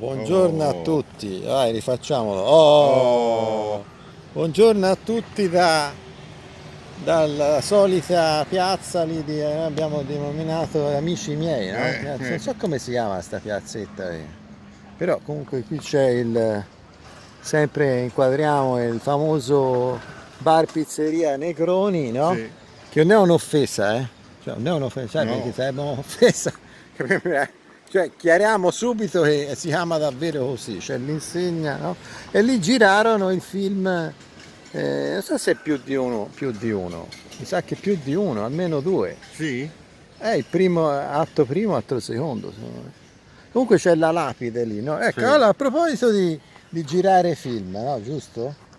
buongiorno a Oh, tutti. Vai, rifacciamolo. Oh, oh, buongiorno a tutti dalla solita piazza lì abbiamo denominato amici miei, no? eh, Non eh, so come si chiama sta piazzetta lì. Però comunque qui c'è sempre inquadriamo il famoso bar pizzeria Negroni, no? sì, Che non è un'offesa, eh? Cioè, non è un'offesa, sai perché no, sarebbe un'offesa? Cioè, chiariamo subito che si chiama davvero così, c'è l'insegna, no? E lì girarono il film, non so se è più di uno, mi sa che più di uno, almeno due. sì, È il primo, atto secondo, secondo me. Comunque c'è la lapide lì, no? Ecco, sì, allora a proposito di girare film, no? Giusto?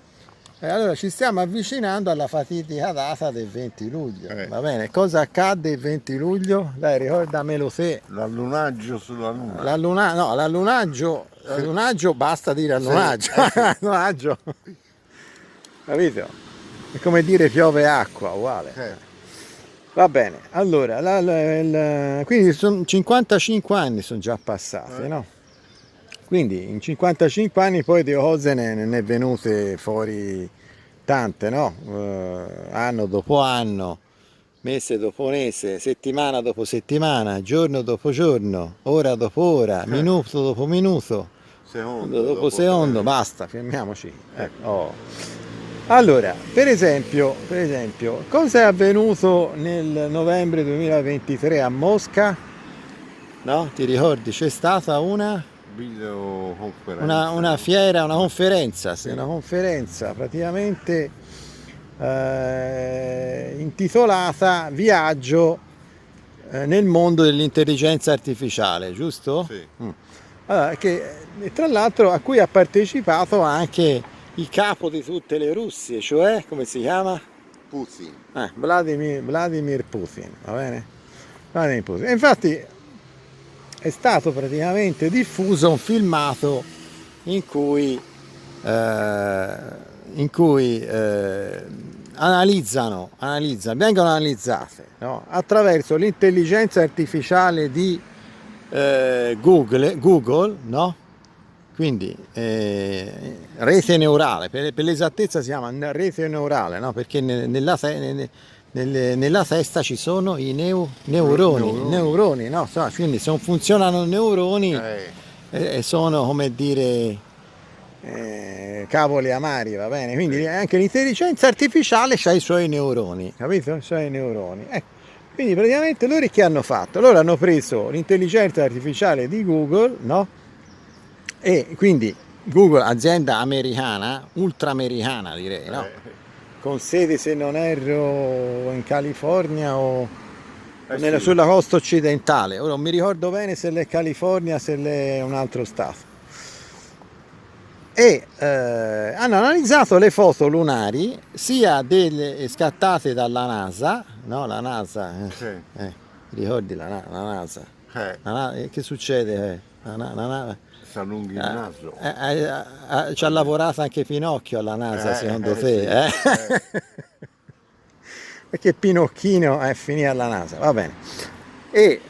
Allora ci stiamo avvicinando alla fatidica data del 20 luglio, eh, va bene? Cosa accadde il 20 luglio? Dai, ricordamelo te. l'allunaggio sulla luna. No, l'allunaggio basta dire Sì, allunaggio, sì, allunaggio, capito? È come dire piove acqua, uguale. eh, Va bene, allora, quindi sono 55 anni sono già passati, eh, no? Quindi in 55 anni poi di cose ne è venute fuori tante, no? Anno dopo anno, mese dopo mese, settimana dopo settimana, giorno dopo giorno, ora dopo ora, minuto dopo minuto, secondo secondo dopo dopo secondo, secondo. basta, fermiamoci. Ecco, oh. Allora, per esempio, cosa è avvenuto nel novembre 2023 a Mosca? No? Ti ricordi? C'è stata una Videoconferenza, fiera, una conferenza, sì, una sì, conferenza praticamente intitolata Viaggio nel mondo dell'intelligenza artificiale, giusto? sì, Mm. Allora, tra l'altro a cui ha partecipato anche il capo di tutte le Russie, cioè, come si chiama? Putin, Vladimir Putin, va bene? Vladimir Putin. E infatti è stato praticamente diffuso un filmato in cui, eh, vengono analizzate, no? Attraverso l'intelligenza artificiale di Google, no? Quindi rete neurale, per l'esattezza si chiama rete neurale, no? Perché nella testa ci sono i neuroni, neuroni, no? Quindi se non funzionano i neuroni eh, sono come dire cavoli amari, va bene? Quindi sì, anche l'intelligenza artificiale ha i suoi neuroni, capito? I suoi neuroni. Quindi praticamente loro che hanno fatto? Loro hanno preso l'intelligenza artificiale di Google, no? E quindi Google, azienda americana, ultraamericana direi, no? eh, Con sede, se non erro, in California o sì, sulla costa occidentale. Ora non mi ricordo bene se è California, se è un altro stato. E hanno analizzato le foto lunari sia delle scattate dalla NASA, no? La NASA, sì, ricordi la NASA? eh, Che succede? si allunghi il naso, Ci ha lavorato anche Pinocchio alla NASA, secondo sì, te? Perché Pinocchino è finito alla NASA, va bene. E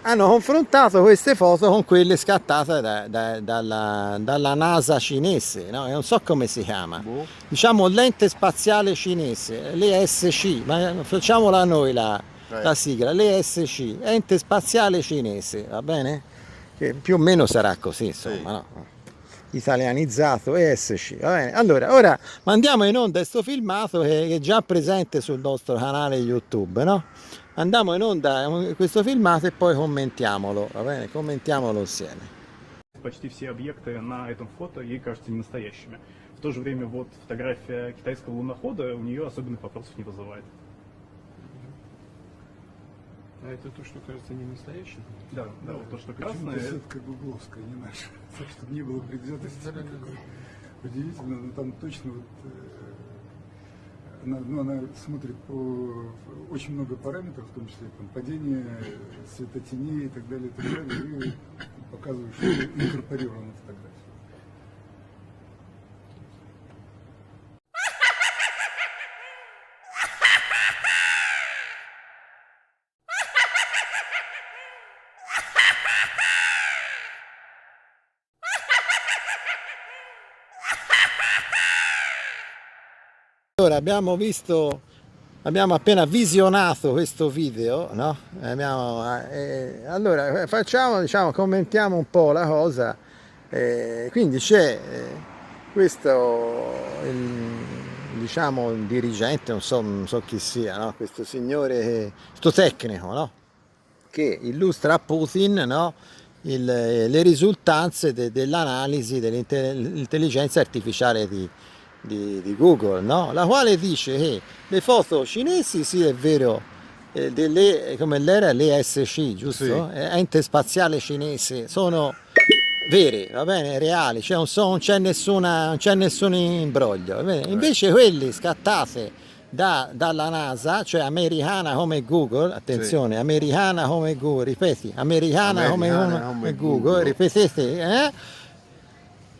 hanno confrontato queste foto con quelle scattate dalla NASA cinese, no? Non so come si chiama. boh, Diciamo lente spaziale cinese, l'ESC, ma faccimola noi la eh, sigla, l'ESC, ente spaziale cinese, va bene? Che più o meno sarà così, sì. insomma, no? Italianizzato ESC, va bene? Allora, ora mandiamo in onda questo filmato che è già presente sul nostro canale YouTube, no? Andiamo in onda questo filmato e poi commentiamolo, va bene? Commentiamolo insieme. Почти все объекты на этом фото ей кажутся ненастоящими. В то же время вот фотография китайского лунохода у нее особенных вопросов не вызывает. А это то, что кажется не настоящим? Да, да, вот то, что Почему-то красное. сетка гугловская, не наша. Так, чтобы не было предвзятости никакой. Удивительно, но там точно вот она смотрит по очень много параметров, в том числе там, падение светотеней и так далее, и показывает, что это инкорпорировано в фотографии. Allora abbiamo appena visionato questo video, no? Allora facciamo, diciamo, commentiamo un po' la cosa. Quindi c'è questo, diciamo, il dirigente, non so chi sia, no? Questo signore, questo tecnico, no? Che illustra a Putin, no? Le risultanze dell'analisi dell'intelligenza artificiale di Google, no? La quale dice che le foto cinesi, sì è vero, come l'era l'ESC, giusto? Sì. Ente spaziale cinese, sono vere, va bene, reali, cioè non c'è nessun imbroglio. Va bene? Invece quelli scattate dalla NASA, cioè americana come Google, attenzione, Sì. americana come Google, ripeti, americana come Google, ripetete,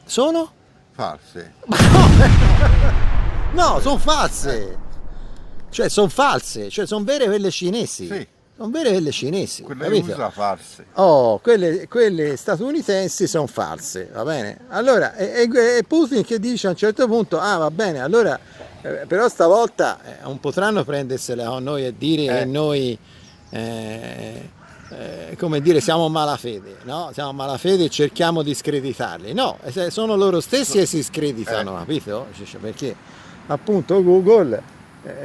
sono? False. No, sono false, cioè sono vere quelle cinesi, Sì. sono vere quelle cinesi, Quelle capito? USA false. Oh, quelle statunitensi sono false, va bene? Allora, e Putin che dice a un certo punto, va bene, allora, però stavolta non potranno prendersela con noi e dire che noi, come dire, siamo malafede, no? Siamo malafede e cerchiamo di screditarli. No, sono loro stessi che si screditano, capito? Cioè, perché appunto Google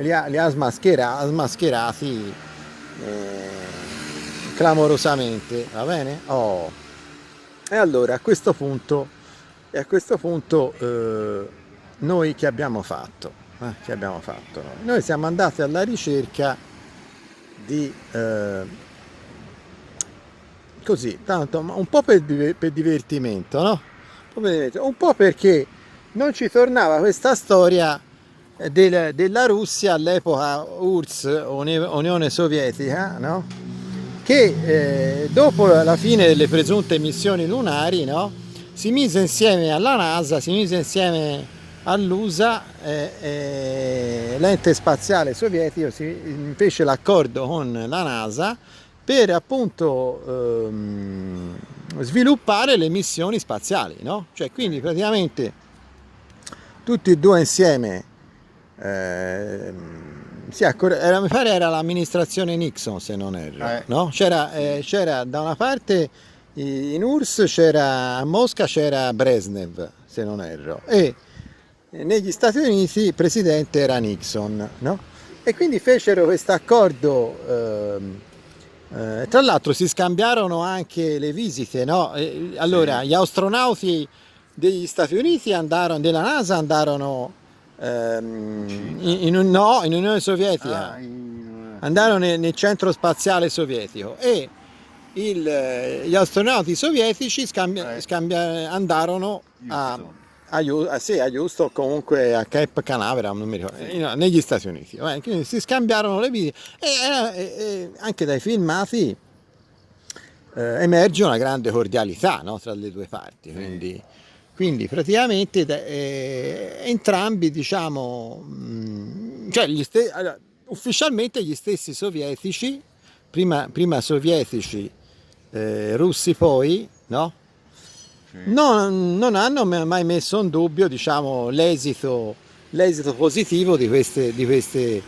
li ha smascherati clamorosamente, va bene? Oh. E allora a questo punto noi che abbiamo fatto? Noi siamo andati alla ricerca di così, tanto un po' per divertimento, no? Un po' perché non ci tornava questa storia della Russia all'epoca URSS, Unione Sovietica, no? Che dopo la fine delle presunte missioni lunari, no? Si mise insieme alla NASA, si mise insieme all'USA, l'ente spaziale sovietico, si fece l'accordo con la NASA per appunto sviluppare le missioni spaziali, no? Cioè, quindi praticamente tutti e due insieme, mi pare era l'amministrazione Nixon, se non erro, no? C'era da una parte in URSS, a Mosca c'era Brezhnev, se non erro, e negli Stati Uniti il presidente era Nixon, no? E quindi fecero questo accordo. Tra l'altro si scambiarono anche le visite, no? Allora, gli astronauti degli Stati Uniti della NASA andarono in Unione Sovietica, andarono nel centro spaziale sovietico, e gli astronauti sovietici andarono a Houston, comunque a Cape Canaveral, non mi ricordo, negli Stati Uniti. Quindi si scambiarono le visite e anche dai filmati emerge una grande cordialità, no, tra le due parti. Quindi praticamente entrambi, diciamo, cioè allora, ufficialmente gli stessi sovietici, prima sovietici, russi poi, no? Non hanno mai messo in dubbio, diciamo, l'esito positivo di queste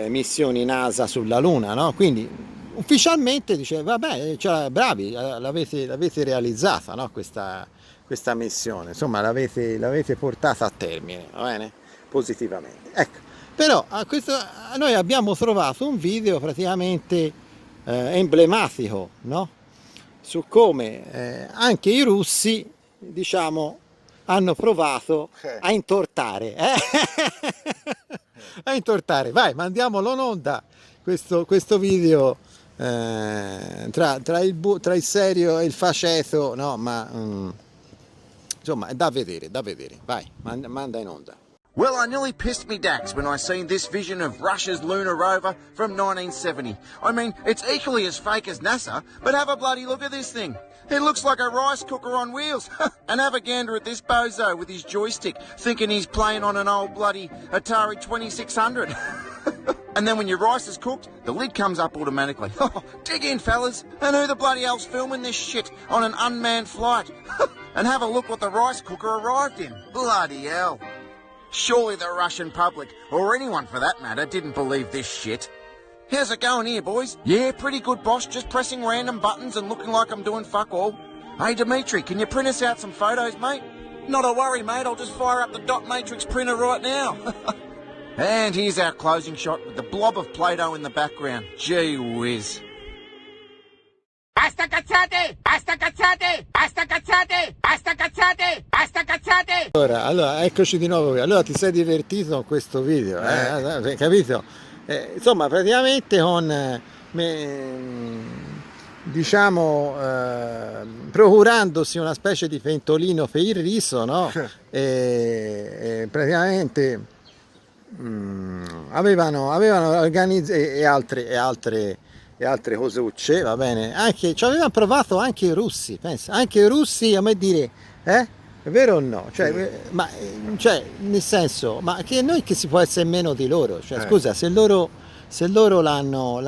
missioni NASA sulla Luna, no? Quindi ufficialmente dice, vabbè, cioè, bravi, l'avete realizzata, no? Questa missione, insomma l'avete portata a termine, va bene? Positivamente. Ecco, però noi abbiamo trovato un video praticamente emblematico, no? Su come anche i russi, diciamo, hanno provato a intortare. A intortare. Vai, mandiamolo in onda questo video tra il serio e il faceto, no? Ma insomma, è da vedere. Vai, manda in onda. Well, I nearly pissed me dacks when I seen this vision of Russia's lunar rover from 1970. I mean, it's equally as fake as NASA, but have a bloody look at this thing. It looks like a rice cooker on wheels. And have a gander at this bozo with his joystick, thinking he's playing on an old bloody Atari 2600. And then when your rice is cooked, the lid comes up automatically. Dig in, fellas. And who the bloody hell's filming this shit on an unmanned flight? And have a look what the rice cooker arrived in. Bloody hell. Surely the Russian public, or anyone for that matter, didn't believe this shit. How's it going here, boys? Yeah, pretty good, boss. Just pressing random buttons and looking like I'm doing fuck all. Hey, Dimitri, can you print us out some photos, mate? Not a worry, mate. I'll just fire up the dot matrix printer right now. And here's our closing shot with the blob of Play-Doh in the background. Gee whiz. Basta cazzate! Basta cazzate! Basta cazzate! Basta cazzate! Basta cazzate! Allora, eccoci di nuovo qui. Allora ti sei divertito con questo video, capito? Insomma, praticamente con diciamo procurandosi una specie di pentolino per il riso, no? E praticamente avevano organizzato e altre cosucce, va bene, anche ci avevano provato anche i russi, pensa, anche i russi, a me dire, è vero o no? Cioè, ma cioè, nel senso, ma che noi che si può essere meno di loro, cioè, scusa, se loro l'hanno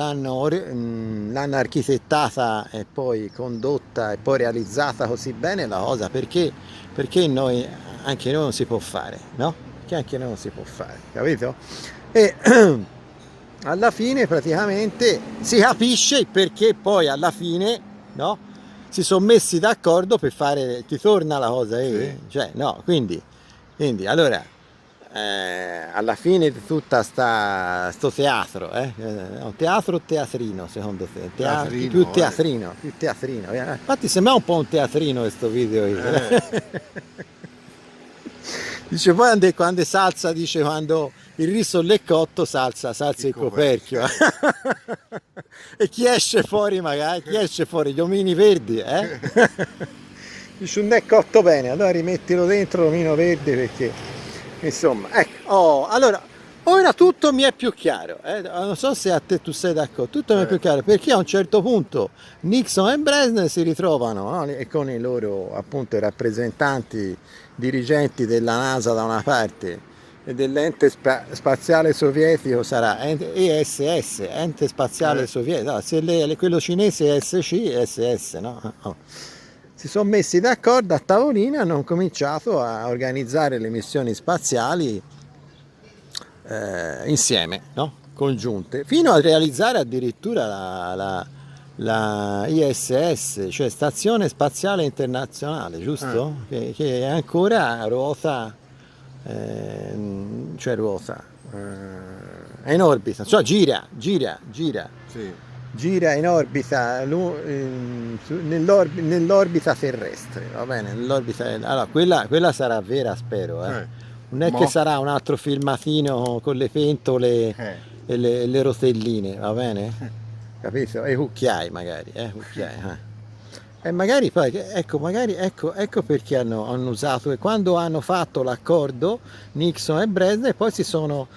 architettata e poi condotta e poi realizzata così bene la cosa, perché noi, anche noi non si può fare, no? Che anche noi non si può fare, capito? E alla fine praticamente si capisce il perché poi alla fine, no? Si sono messi d'accordo per fare, ti torna la cosa, cioè, no, quindi allora alla fine di tutta sto teatro, un teatro o teatrino secondo te? Teatrino, più teatrino. Infatti sembra un po' un teatrino questo video dice poi quando salsa, dice quando il riso è cotto salsa il coperchio. E chi esce fuori magari, gli omini verdi, dice non è cotto bene, allora rimettilo dentro l'omino verde perché insomma, ecco, allora ora tutto mi è più chiaro, non so se a te tu sei d'accordo, tutto mi è più chiaro, perché a un certo punto Nixon e Brezhnev si ritrovano, no? E con i loro appunto i rappresentanti dirigenti della NASA da una parte e dell'ente spaziale sovietico sarà ESS, ente spaziale sovietico, no, se quello cinese è SC, SS, no? Oh. Si sono messi d'accordo a tavolino e hanno cominciato a organizzare le missioni spaziali insieme, no? Congiunte, fino a realizzare addirittura la ISS, cioè Stazione Spaziale Internazionale, giusto? Che ancora ruota, è in orbita, cioè gira. Sì. Gira in orbita nell'orbita terrestre, va bene? Allora, quella sarà vera, spero. Non è che sarà un altro filmatino con le pentole e le rotelline, va bene? Capito? E cucchiai magari, E magari poi, ecco perché hanno usato, e quando hanno fatto l'accordo Nixon e Brezhnev, poi si sono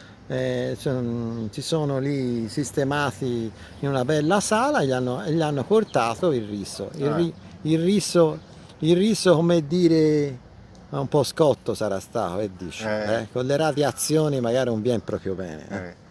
lì sistemati in una bella sala e gli hanno portato il riso. Il riso, come dire, un po' scotto sarà stato, che dici? Con le radiazioni magari non viene proprio bene.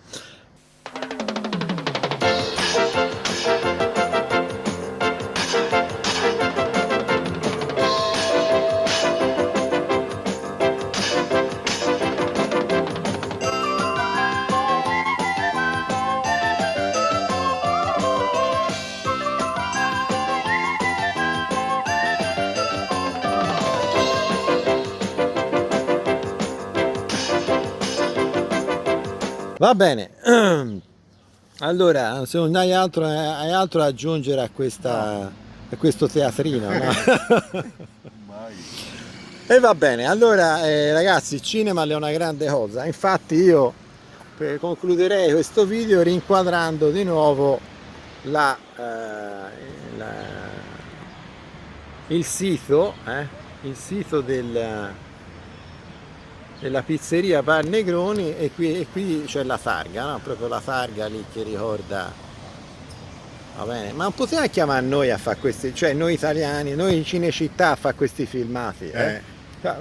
Va bene, allora se non hai altro da aggiungere a questo teatrino, no? E va bene, allora ragazzi, il cinema è una grande cosa, infatti io concluderei questo video rinquadrando di nuovo il sito della pizzeria Bar Negroni, e qui c'è la targa, no? Proprio la targa lì che ricorda, va bene, ma non poteva chiamare noi a fare questi, cioè noi italiani, noi in Cinecittà a fare questi filmati,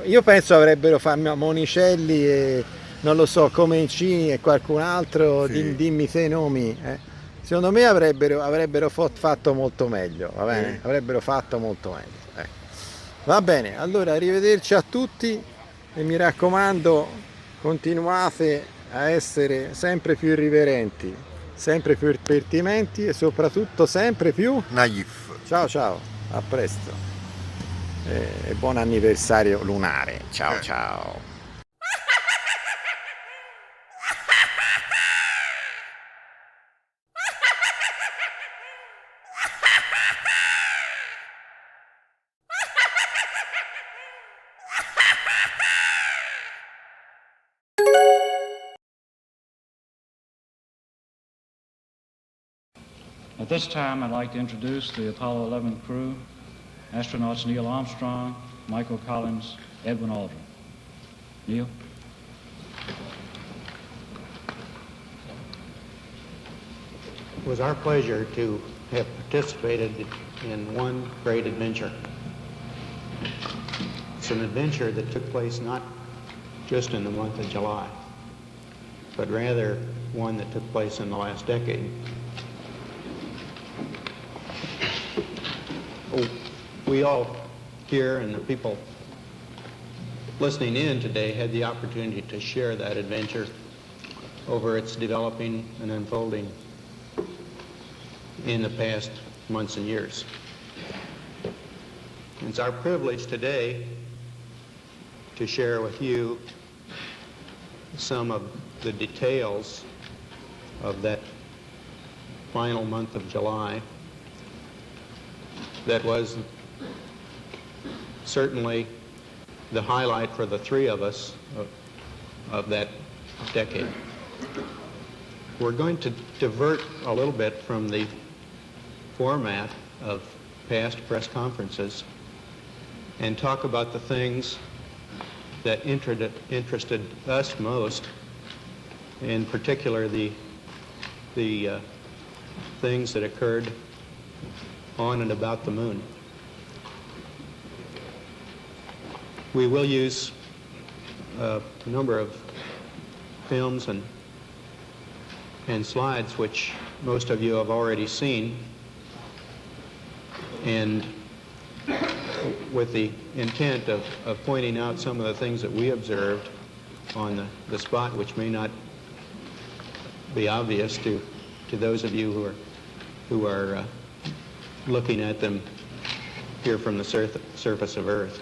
Io penso avrebbero fatto Monicelli e non lo so, Comencini e qualcun altro, dimmi te i nomi, secondo me avrebbero fatto molto meglio, va bene? Avrebbero fatto molto meglio, Va bene, allora arrivederci a tutti. E mi raccomando, continuate a essere sempre più irriverenti, sempre più pertinenti e soprattutto sempre più... Naif. Ciao ciao, a presto e buon anniversario lunare, ciao ciao. At this time, I'd like to introduce the Apollo 11 crew, astronauts Neil Armstrong, Michael Collins, Edwin Aldrin. Neil? It was our pleasure to have participated in one great adventure. It's an adventure that took place not just in the month of July, but rather one that took place in the last decade. We all here and the people listening in today had the opportunity to share that adventure over its developing and unfolding in the past months and years. It's our privilege today to share with you some of the details of that final month of July that was certainly the highlight for the three of us of that decade. We're going to divert a little bit from the format of past press conferences and talk about the things that interested us most, in particular the things that occurred on and about the moon. We will use a number of films and slides which most of you have already seen, and with the intent of pointing out some of the things that we observed on the spot which may not be obvious to those of you who are looking at them here from the surface of Earth.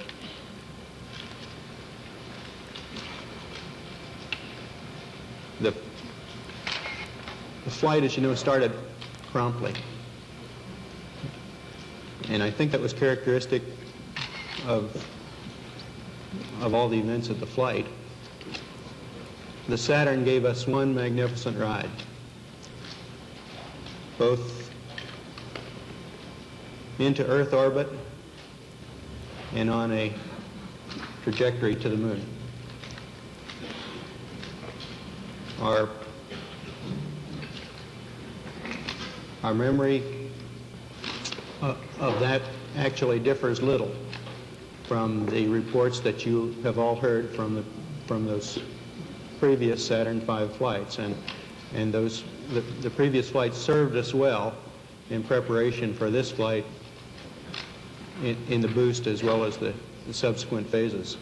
The flight, as you know, started promptly. And I think that was characteristic of all the events of the flight. The Saturn gave us one magnificent ride, both into Earth orbit and on a trajectory to the moon. Our memory of that actually differs little from the reports that you have all heard from those previous Saturn V flights, and the previous flights served us well in preparation for this flight in the boost as well as the subsequent phases.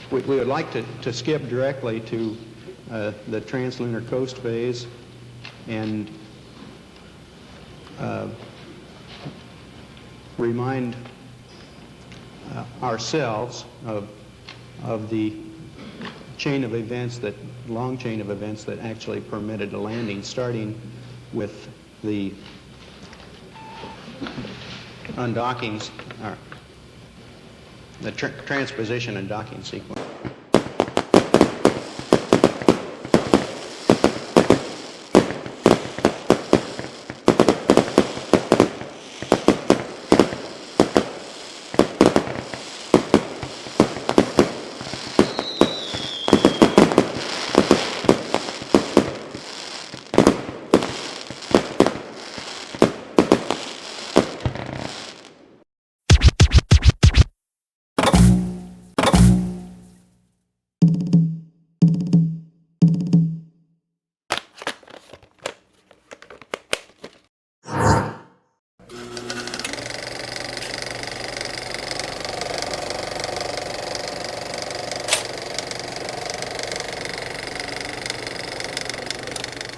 We would like to skip directly to the translunar coast phase and remind ourselves of the long chain of events that actually permitted a landing, starting with the undockings, the transposition and docking sequence.